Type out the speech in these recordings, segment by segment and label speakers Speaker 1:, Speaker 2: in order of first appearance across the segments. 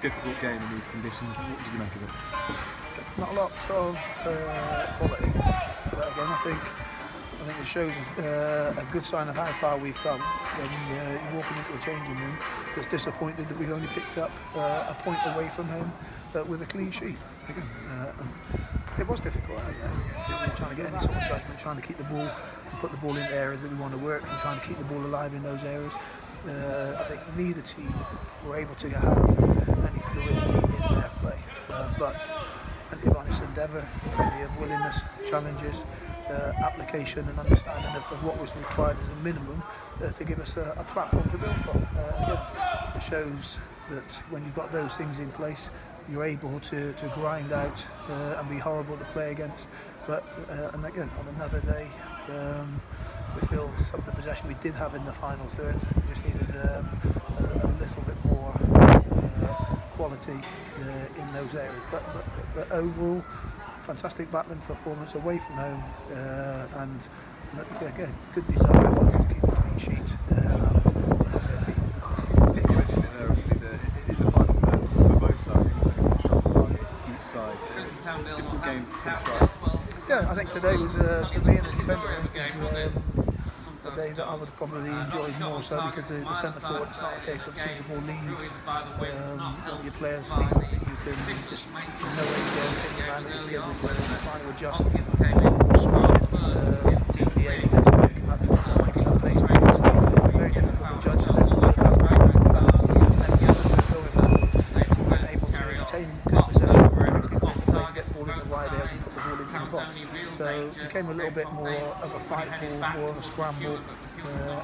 Speaker 1: difficult game in these conditions. What did you make of it?
Speaker 2: Not a lot of quality, but again I think it shows a good sign of how far we've come. When you're walking into a changing room, it's disappointed that we've only picked up a point away from home, but with a clean sheet. It was difficult out there, trying to get any sort of judgment, trying to keep the ball, and put the ball in the areas that we want to work, and trying to keep the ball alive in those areas. I think neither team were able to have any fluidity in their play, but plenty of honest endeavour, plenty of willingness, challenges, application and understanding of what was required as a minimum to give us a platform to build from. Again, it shows that when you've got those things in place, you're able to grind out and be horrible to play against. But and again, on another day, we feel some of the possession we did have in the final third, we just needed a little bit more quality in those areas. But overall, fantastic battling performance away from home, and again, good desire to keep a clean sheet.
Speaker 1: You mentioned it there, obviously, in the final third for both sides, it was a shot target each side. Difficult game for the strikers.
Speaker 2: Yeah, I think today was being a defender. A day that I would probably enjoy more so because the centre forward, it's not a case of seeing the ball leaves. Your players think that you can just know where you're going, take your advantage, trying to adjust, deviating and stuff. That plays very difficult to judge. We weren't able to retain good possession. To get the ball in the wide areas and put the ball into the box. So it became a little bit more of a fight ball, more of a scramble,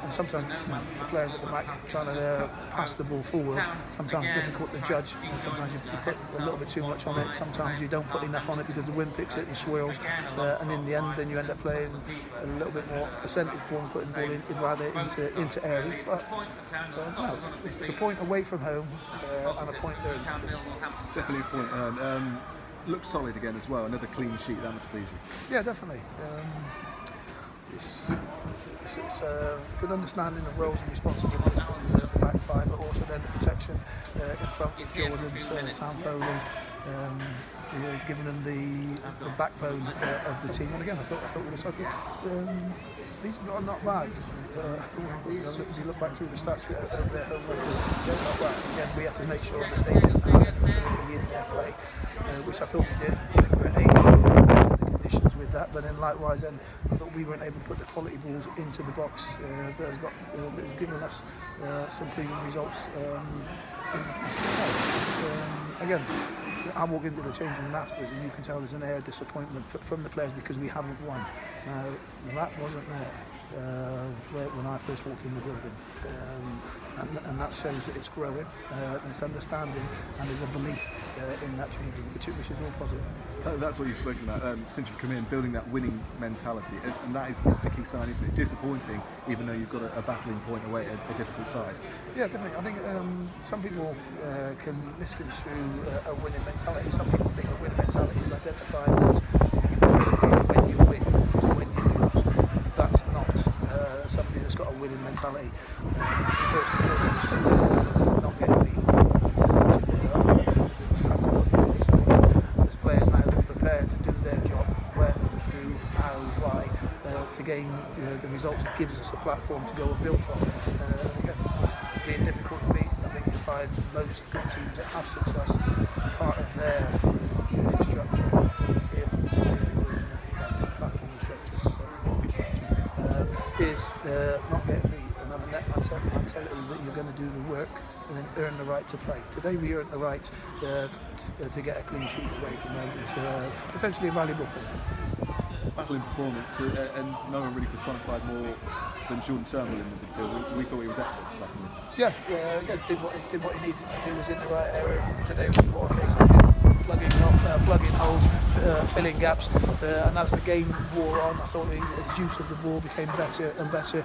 Speaker 2: and sometimes the players at the back trying to pass the ball forward. Sometimes difficult to judge. Sometimes you put a little bit too much on it. Sometimes you don't put enough on it because the wind picks it and swirls. And in the end, then you end up playing a little bit more percentage ball and putting the ball in rather into areas. But no, it's a point away from home and a point there.
Speaker 1: Definitely a point earned. Looks solid again as well. Another clean sheet, that must please you.
Speaker 2: Yeah, definitely. It's a good understanding of roles and responsibilities from the back five, but also then the protection in front with Jordan, Sam Foley, giving them the backbone of the team. And again, I thought we were so good. These are not bad. If you look back through the stats of their home record, they're not bad. Again, we have to make sure that they didn't have fluidity in their play, which I thought we did. I think we were able to the conditions with that, but then likewise, then I thought we weren't able to put the quality balls into the box that has given us some pleasing results. Again, I walk into the changing room afterwards and you can tell there's an air of disappointment from the players because we haven't won. Now, that wasn't there when I first walked in the building. And that shows that it's growing, there's understanding and there's a belief in that changing room, which is all positive.
Speaker 1: That's what you've spoken about since you've come in, building that winning mentality, and that is the key sign, isn't it? Disappointing, even though you've got a battling point away at a difficult side.
Speaker 2: Yeah, definitely. I think some people can misconstrue a winning mentality. Some people think a winning mentality is identified as when you win to when you lose. That's not somebody that's got a winning mentality. First and foremost is not getting beat. There's players now that are prepared to do their job when, who, how, why, to gain the results that gives us a platform to go and build from. Again, being difficult to beat, I think you find most good teams that have success, part of their infrastructure is not getting beat and having that mentality that you're going to do the work and then earn the right to play. Today we earned the right to get a clean sheet away from them. It's potentially a valuable point.
Speaker 1: Battling performance, and no one really personified more than Jordan Turnbull in the midfield. We thought he was excellent this afternoon.
Speaker 2: Yeah, again, did what he needed to do, was in the right area. Today was more a case of plugging holes, filling gaps, and as the game wore on, I thought his use of the ball became better and better.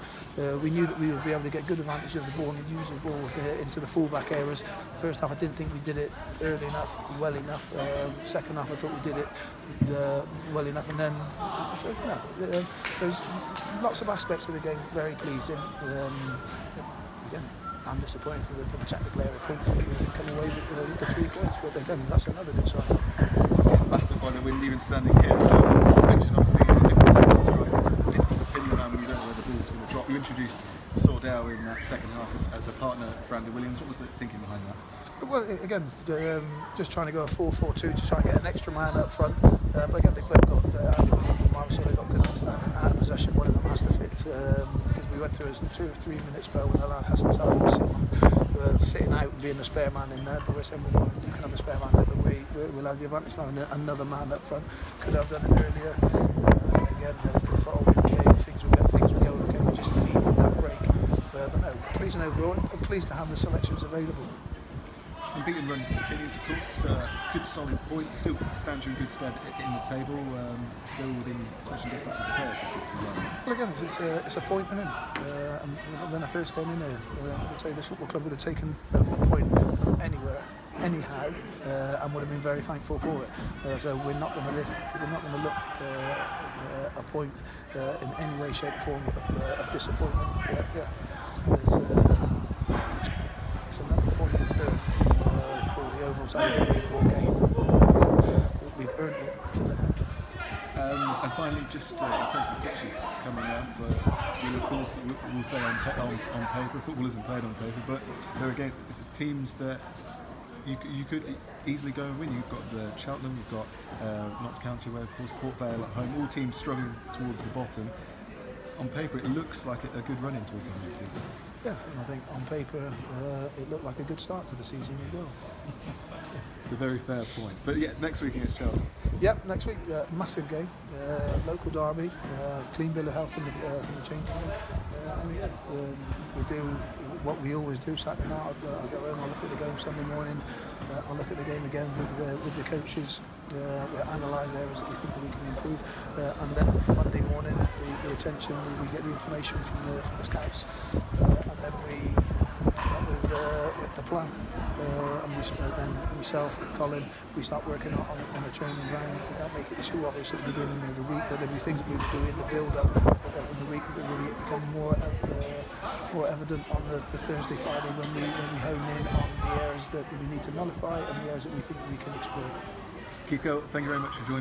Speaker 2: We knew that we would be able to get good advantage of the ball and use the ball into the full-back areas. First half I didn't think we did it early enough, well enough. Second half I thought we did it well enough, and then there's lots of aspects of the game very pleasing. Again, I'm disappointed for the technical area points. We come away with the 3 points, but again, that's another good sign.
Speaker 1: Back to the point that we're even standing here. You mentioned obviously a difficult technical strike. It's difficult to pin the man when you don't know where the ball's going to drop. You introduced Sordell in that second half as a partner for Andy Williams. What was the thinking behind that?
Speaker 2: Well, again, just trying to go a 4-4-2 to try and get an extra man up front. But again, they've both got Andy Williams and Mark, so they've got good understanding out of possession. One of them has to fit. Because we went through a 2 or 3 minute spell when the lad Hassan Salah was sitting out and being the spare man in there. But we're saying, well, you can have a spare man there, but we'll have the advantage now. Another man up front. Could have done it earlier. Again, they had a good foul in the game. Things were going okay. We just needed that break. But no, pleasing overall. I'm pleased to have the selections available.
Speaker 1: And beat and run continues, of course. Good solid points, still stands you in good stead in the table, still within touching distance of the players, of course, as well.
Speaker 2: Well, again, it's a point then. And when I first came in here, I'd say this football club would have taken a point from anywhere, anyhow, and would have been very thankful for it. So we're not going to look a point in any way, shape, or form of disappointment. It's another point for the overall Saturday game. We've earned it today.
Speaker 1: And finally, just in terms of the fixtures coming up, we'll of course we'll say on paper, football isn't played on paper, but there again, this is teams that you could easily go and win. You've got the Cheltenham, you've got Notts County away, of course, Port Vale at home. All teams struggling towards the bottom. On paper, it looks like a good run into the end of the season.
Speaker 2: Yeah, and I think on paper it looked like a good start to the season as well.
Speaker 1: It's a very fair point. But yeah, next week against Cheltenham.
Speaker 2: Yep, next week, massive game, local derby, clean bill of health from the change room. We do what we always do Saturday night. I'll go home, I'll look at the game Sunday morning, I'll look at the game again with the coaches, we'll analyse areas that we think we can improve, and then Monday morning the attention, we get the information from the scouts, and then we with the plan, and then myself, Colin, we start working on the training ground. We don't make it too obvious at the beginning of the week, but there'll be things that we do in the build-up of the week that will become more evident on the Thursday, Friday when we hone in on the areas that we need to nullify and the areas that we think we can exploit.
Speaker 1: Keith Curle, thank you very much for joining.